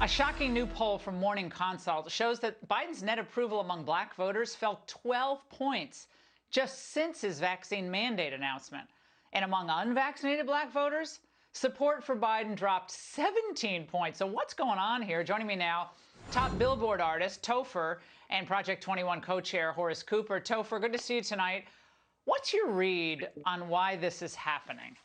A shocking new poll from Morning Consult shows that Biden's net approval among black voters fell 12 points just since his vaccine mandate announcement. And among unvaccinated black voters, support for Biden dropped 17 points. So what's going on here? Joining me now, top Billboard artist Topher and Project 21 co-chair Horace Cooper. Topher, good to see you tonight. What's your read on why this is happening?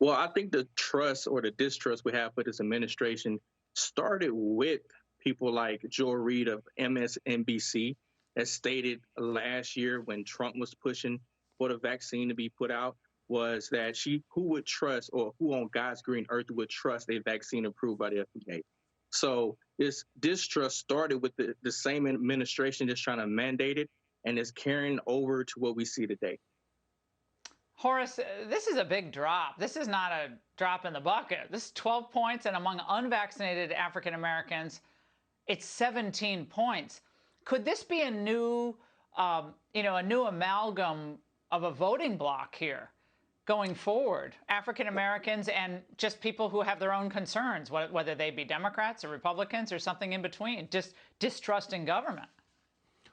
Well, I think the trust or the distrust we have for this administration started with people like Joy Reid of MSNBC that stated last year when Trump was pushing for the vaccine to be put out was that who would trust or who on God's green earth would trust a vaccine approved by the FDA. So this distrust started with the same administration just trying to mandate it, and it's carrying over to what we see today. Horace, this is a big drop. This is not a drop in the bucket. This is 12 points, and among unvaccinated African Americans, it's 17 points. Could this be a new, a new amalgam of a voting bloc here going forward? African Americans and just people who have their own concerns, whether they be Democrats or Republicans or something in between, just distrusting government.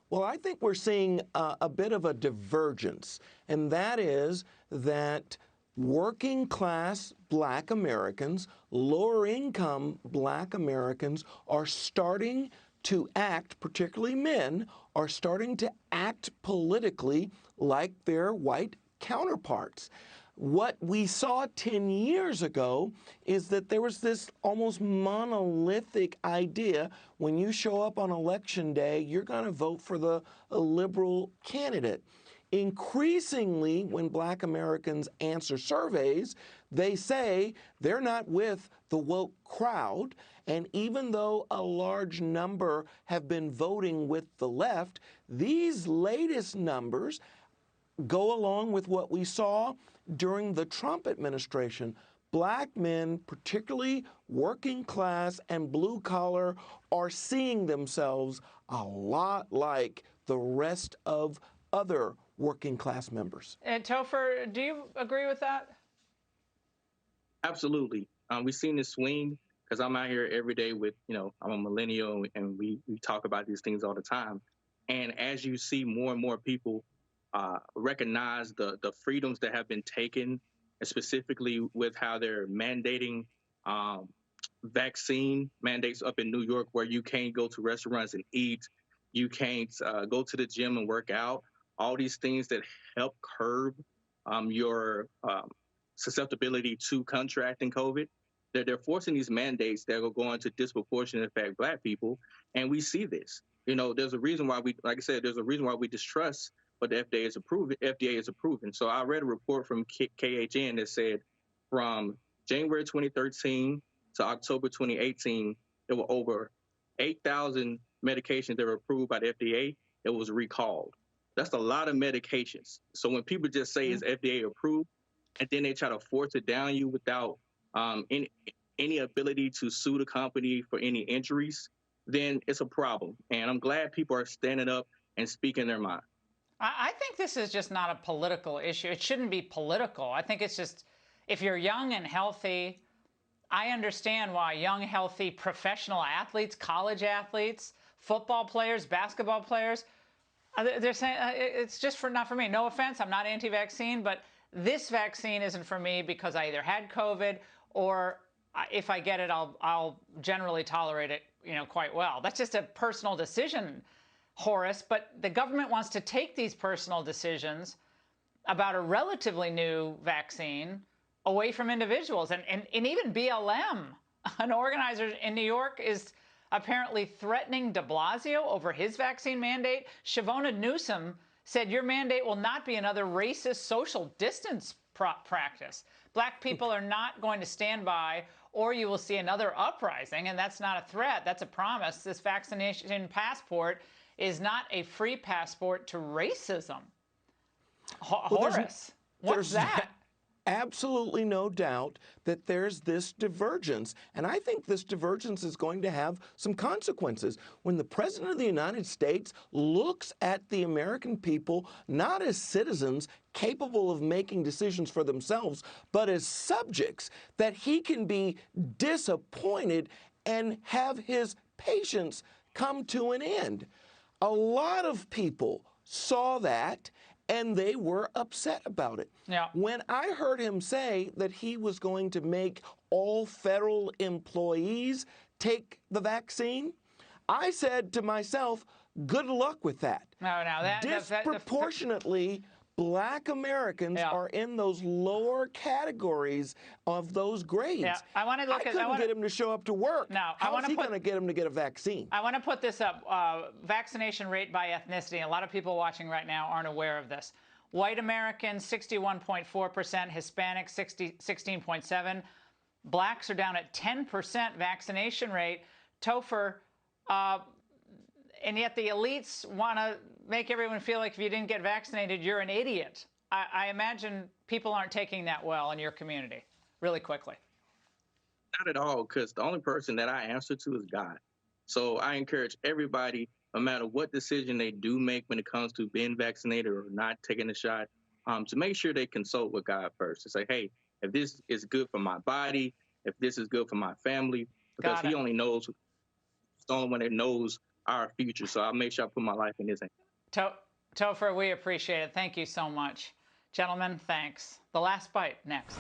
Well, I think we're seeing a bit of a divergence, and that is that working class black Americans, lower income black Americans are starting to act, particularly men, are starting to act politically like their white counterparts. What we saw 10 years ago is that there was this almost monolithic idea when you show up on election day, you're going to vote for the liberal candidate. Increasingly, when black Americans answer surveys, they say they're not with the woke crowd. And even though a large number have been voting with the left, these latest numbers go along with what we saw during the Trump administration. Black men, particularly working class and blue collar, are seeing themselves a lot like the rest of other working class members. And Topher, do you agree with that? Absolutely. We've seen this swing because I'm out here every day with, I'm a millennial and we talk about these things all the time. And as you see more and more people recognize the freedoms that have been taken, and specifically with how they're mandating vaccine mandates up in New York, where you can't go to restaurants and eat, you can't go to the gym and work out, all these things that help curb your susceptibility to contracting COVID. They're forcing these mandates that are going to disproportionately affect black people. And we see this. There's a reason why like I said, there's a reason why we distrust what the FDA is approving. So I read a report from KHN that said from January 2013 to October 2018, there were over 8,000 medications that were approved by the FDA that was recalled. That's a lot of medications. So when people just say it's FDA approved, and then they try to force it down you without any ability to sue the company for any injuries, then it's a problem. And I'm glad people are standing up and speaking their mind. I think this is just not a political issue. It shouldn't be political. I think it's just, if you're young and healthy, I understand why young, healthy professional athletes, college athletes, football players, basketball players, they're saying it's just not for me. No offense, I'm not anti-vaccine, but this vaccine isn't for me because I either had COVID or if I get it, I'll generally tolerate it, quite well. That's just a personal decision, Horace, but the government wants to take these personal decisions about a relatively new vaccine away from individuals. And even BLM, an organizer in New York, is apparently threatening de Blasio over his vaccine mandate. Shavona Newsom said your mandate will not be another racist social distance practice. Black people are not going to stand by, or you will see another uprising, and that's not a threat, that's a promise. This vaccination passport is not a free passport to racism. Horace, what's that? absolutely no doubt that there's this divergence. And I think this divergence is going to have some consequences. When the President of the United States looks at the American people not as citizens capable of making decisions for themselves, but as subjects, that he can be disappointed and have his patience come to an end. A lot of people saw that and they were upset about it. Yeah. When I heard him say that he was going to make all federal employees take the vaccine, I said to myself, good luck with that. No, Disproportionately, Black Americans are in those lower categories of those grades. Yeah, I want to look I couldn't get him to show up to work. No, How is he going to get him to get a vaccine? I want to put this up. Vaccination rate by ethnicity. A lot of people watching right now aren't aware of this. White Americans, 61.4%. Hispanics, 16.7%. Blacks are down at 10% vaccination rate. Topher, and yet the elites want to make everyone feel like if you didn't get vaccinated, you're an idiot. I imagine people aren't taking that well in your community. Really quickly. Not at all, because the only person that I answer to is God. So I encourage everybody, no matter what decision they do make when it comes to being vaccinated or not taking a shot, to make sure they consult with God first to say, hey, if this is good for my body, if this is good for my family, because he only knows, he's the only one that knows our future. So I'll make sure I put my life in his hands. Topher, we appreciate it. Thank you so much. Gentlemen, thanks. The Last Bite next.